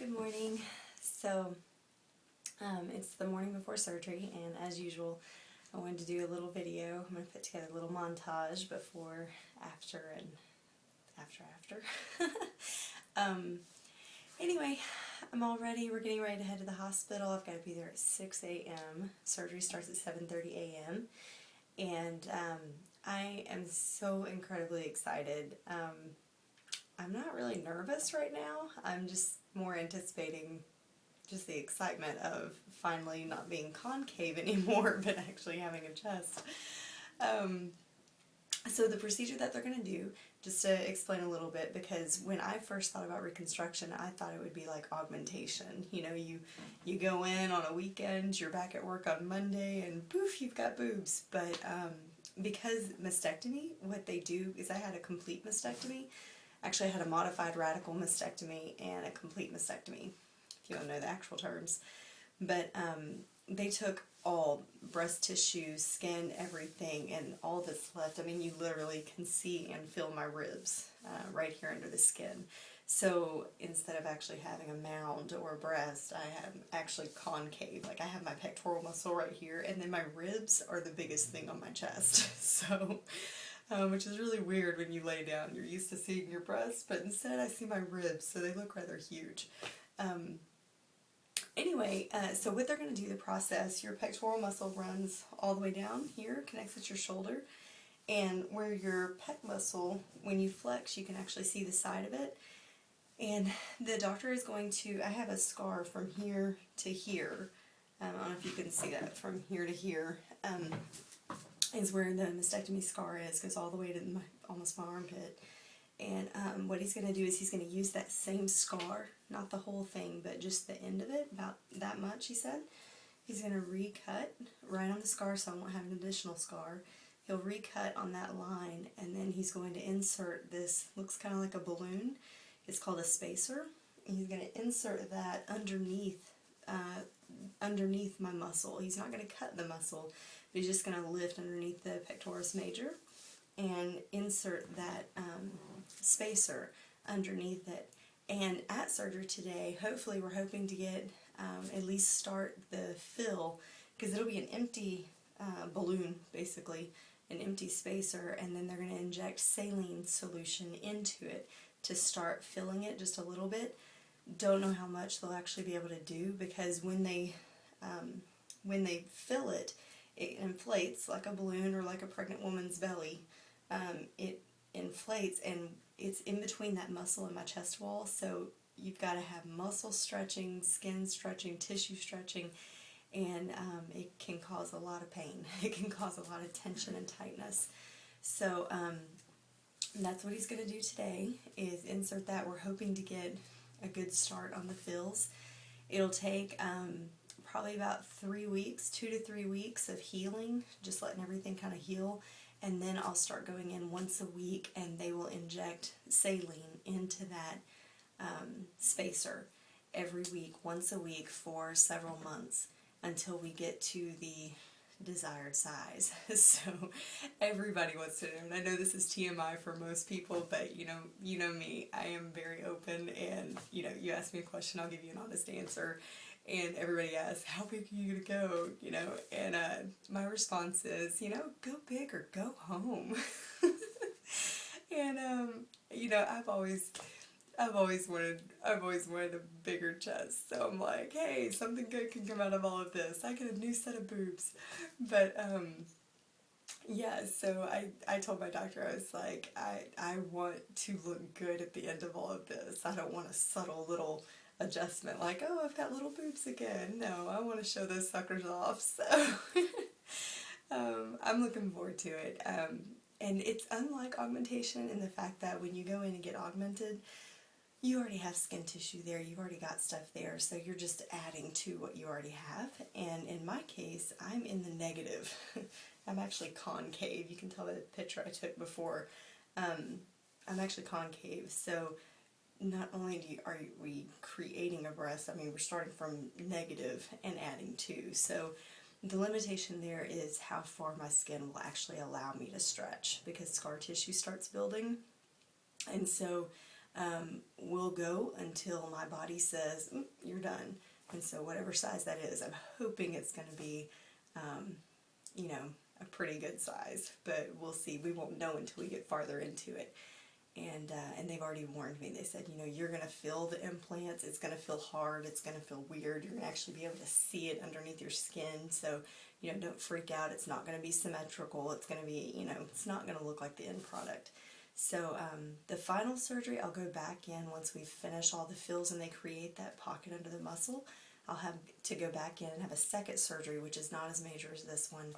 Good morning. So, it's the morning before surgery, and as usual, I wanted to do a little video. I'm going to put together a little montage before, after, and after. Anyway, I'm all ready. We're getting ready to head to the hospital. I've got to be there at 6 a.m. Surgery starts at 7:30 a.m. And I am so incredibly excited. I'm not really nervous right now. I'm just more anticipating just the excitement of finally not being concave anymore, but actually having a chest. So the procedure that they're going to do, just to explain a little bit, because when I first thought about reconstruction, I thought it would be like augmentation. You know, you go in on a weekend, you're back at work on Monday, and poof, you've got boobs. But because mastectomy, what they do is I had a complete mastectomy. Actually, I had a modified radical mastectomy and a complete mastectomy, if you don't know the actual terms. But they took all breast tissue, skin, everything, and all that's left. I mean, you literally can see and feel my ribs right here under the skin. So instead of actually having a mound or a breast, I have actually concave. Like I have my pectoral muscle right here, and then my ribs are the biggest thing on my chest. So, which is really weird when you lay down. You're used to seeing your breasts, but instead I see my ribs, so they look rather huge. Anyway, so what they're going to do, the process, your pectoral muscle runs all the way down here, connects at your shoulder, and where your pec muscle, when you flex, you can actually see the side of it. And the doctor is going to, I have a scar from here to here. I don't know if you can see that from here to here. Is where the mastectomy scar is, goes all the way to almost my armpit. And what he's going to do is he's going to use that same scar, not the whole thing, but just the end of it, about that much, he said. He's going to recut right on the scar so I won't have an additional scar. He'll recut on that line, and then he's going to insert this, looks kind of like a balloon. It's called a spacer. And he's going to insert that underneath my muscle. He's not going to cut the muscle, but he's just going to lift underneath the pectoris major and insert that spacer underneath it. And at surgery today, hopefully we're hoping to get at least start the fill, because it'll be an empty balloon, basically, an empty spacer, and then they're going to inject saline solution into it to start filling it just a little bit. Don't know how much they'll actually be able to do, because when they fill it, it inflates like a balloon or like a pregnant woman's belly. It inflates, and it's in between that muscle and my chest wall, so you've got to have muscle stretching, skin stretching, tissue stretching, and it can cause a lot of pain. It can cause a lot of tension and tightness. So that's what he's going to do today, is insert that. We're hoping to get a good start on the fills. It'll take probably about 3 weeks, 2 to 3 weeks of healing, just letting everything kind of heal, and then I'll start going in once a week, and they will inject saline into that spacer every week, once a week for several months until we get to the desired size. So everybody wants to know, and I know this is TMI for most people, but you know me, I am very open, and you ask me a question, I'll give you an honest answer. And everybody asks, how big are you gonna go? And my response is, go big or go home. And I've always wanted a bigger chest. So I'm like, hey, something good can come out of all of this. I get a new set of boobs. But yeah, so I told my doctor, I was like, I want to look good at the end of all of this. I don't want a subtle little adjustment like, oh, I've got little boobs again. No, I want to show those suckers off. So I'm looking forward to it. And it's unlike augmentation in the fact that when you go in and get augmented, you already have skin tissue there, you've already got stuff there, so you're just adding to what you already have. And in my case, I'm in the negative. I'm actually concave. You can tell by the picture I took before. I'm actually concave, so not only are we creating a breast, I mean, we're starting from negative and adding to. So the limitation there is how far my skin will actually allow me to stretch, because scar tissue starts building. And so will go until my body says, you're done. And so whatever size that is, I'm hoping it's going to be, you know, a pretty good size, but we'll see. We won't know until we get farther into it. And they've already warned me. They said, you know, you're going to feel the implants. It's going to feel hard. It's going to feel weird. You're going to actually be able to see it underneath your skin. So, you know, don't freak out. It's not going to be symmetrical. It's going to be, you know, it's not going to look like the end product. So the final surgery, I'll go back in once we finish all the fills and they create that pocket under the muscle. I'll have to go back in and have a second surgery, which is not as major as this one.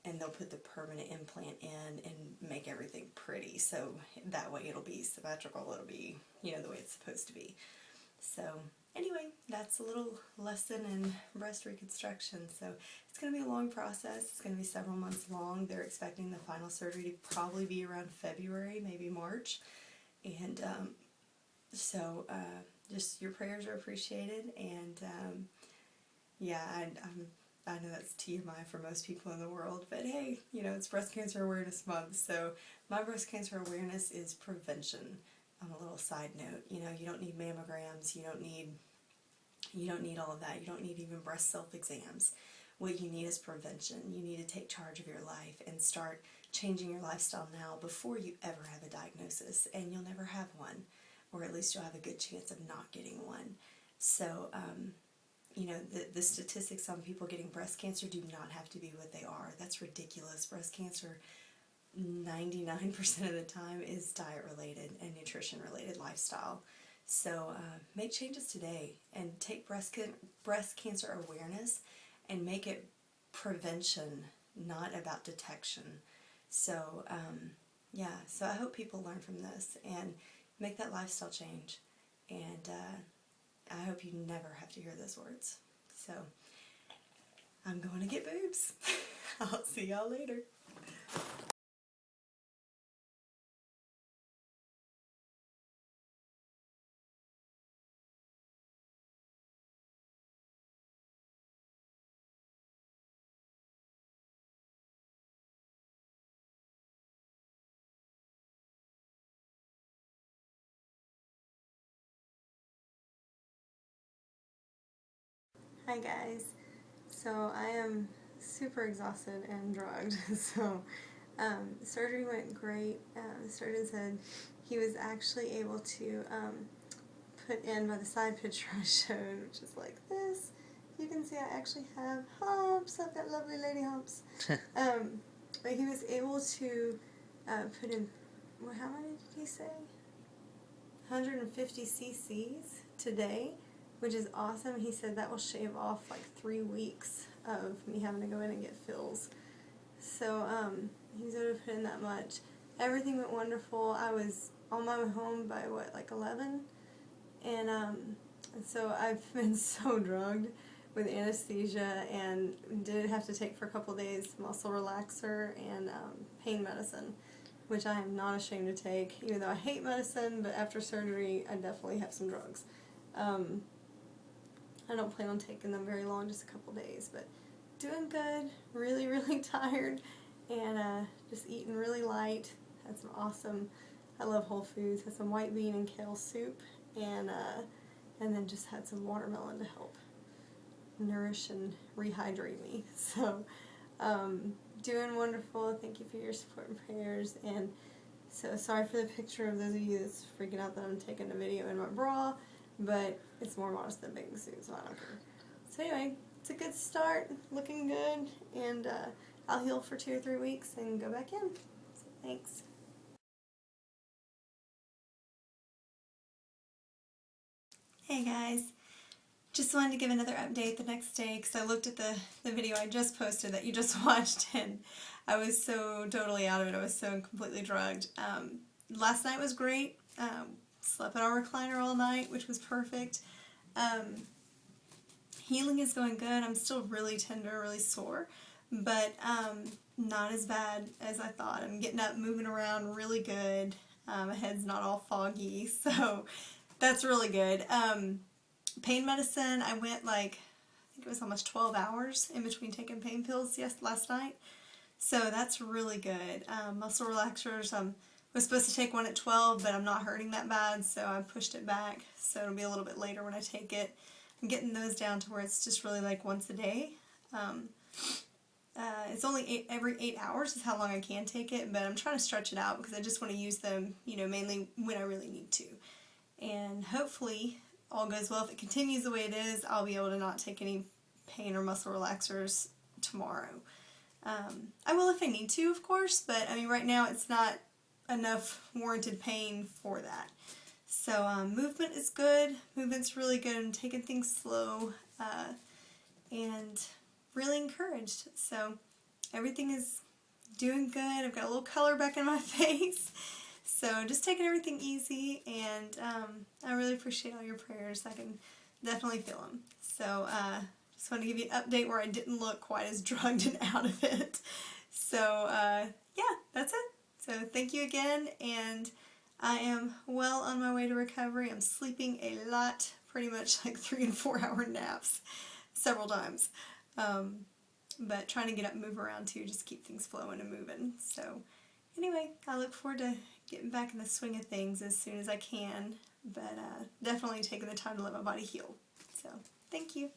And they'll put the permanent implant in and make everything pretty. So that way it'll be symmetrical. It'll be, you know, the way it's supposed to be. So anyway, that's a little lesson in breast reconstruction. So it's going to be a long process. It's going to be several months long. They're expecting the final surgery to probably be around February, maybe March. And just your prayers are appreciated. And yeah, I know that's TMI for most people in the world, but hey, you know, it's Breast Cancer Awareness Month, so my breast cancer awareness is prevention. On a little side note, you know, you don't need mammograms, you don't need all of that, you don't need even breast self-exams. What you need is prevention. You need to take charge of your life and start changing your lifestyle now before you ever have a diagnosis, and you'll never have one, or at least you'll have a good chance of not getting one. So, you know, the statistics on people getting breast cancer do not have to be what they are. That's ridiculous. Breast cancer, 99% of the time, is diet-related and nutrition-related lifestyle. So make changes today and take breast cancer awareness and make it prevention, not about detection. So, yeah, so I hope people learn from this and make that lifestyle change. And I hope you never have to hear those words. So, I'm going to get boobs. I'll see y'all later. Hi guys. So I am super exhausted and drugged. So surgery went great. The surgeon said he was actually able to put in, by the side picture I showed, which is like this. You can see I actually have humps. I've got lovely lady humps. But he was able to put in, well, how many did he say? 150 cc's today, which is awesome. He said that will shave off like 3 weeks of me having to go in and get fills. So he's able to put in that much. Everything went wonderful. I was on my way home by what, like 11? And so I've been so drugged with anesthesia and did have to take for a couple days muscle relaxer and pain medicine, which I am not ashamed to take, even though I hate medicine, but after surgery I definitely have some drugs. I don't plan on taking them very long, just a couple days, but doing good, really, really tired, and just eating really light. Had some awesome, I love whole foods, had some white bean and kale soup, and then just had some watermelon to help nourish and rehydrate me. So, doing wonderful. Thank you for your support and prayers, and so sorry for the picture of those of you that's freaking out that I'm taking a video in my bra, but it's more modest than bathing suit, so I don't care. So anyway, it's a good start, looking good, and I'll heal for 2 or 3 weeks and go back in. So thanks. Hey guys, just wanted to give another update the next day because I looked at the video I just posted that you just watched, and I was so totally out of it. I was so completely drugged. Last night was great. Slept in our recliner all night, which was perfect. Healing is going good. I'm still really tender, really sore, but not as bad as I thought. I'm getting up, moving around really good. My head's not all foggy, so that's really good. Pain medicine, I went like, I think it was almost 12 hours in between taking pain pills last night, so that's really good. Muscle relaxers, I'm was supposed to take one at 12, but I'm not hurting that bad, so I pushed it back. So it'll be a little bit later when I take it. I'm getting those down to where it's just really like once a day. It's only every 8 hours is how long I can take it, but I'm trying to stretch it out because I just want to use them, mainly when I really need to. And hopefully all goes well. If it continues the way it is, I'll be able to not take any pain or muscle relaxers tomorrow. I will if I need to, of course, but I mean right now it's not enough warranted pain for that. So movement is good. Movement's really good. I'm taking things slow and really encouraged. So everything is doing good. I've got a little color back in my face. So just taking everything easy, and I really appreciate all your prayers. I can definitely feel them. So just wanted to give you an update where I didn't look quite as drugged and out of it. So yeah, that's it. So thank you again, and I am well on my way to recovery. I'm sleeping a lot, pretty much like 3 and 4 hour naps several times. But trying to get up and move around too, just keep things flowing and moving. So anyway, I look forward to getting back in the swing of things as soon as I can, but definitely taking the time to let my body heal. So thank you.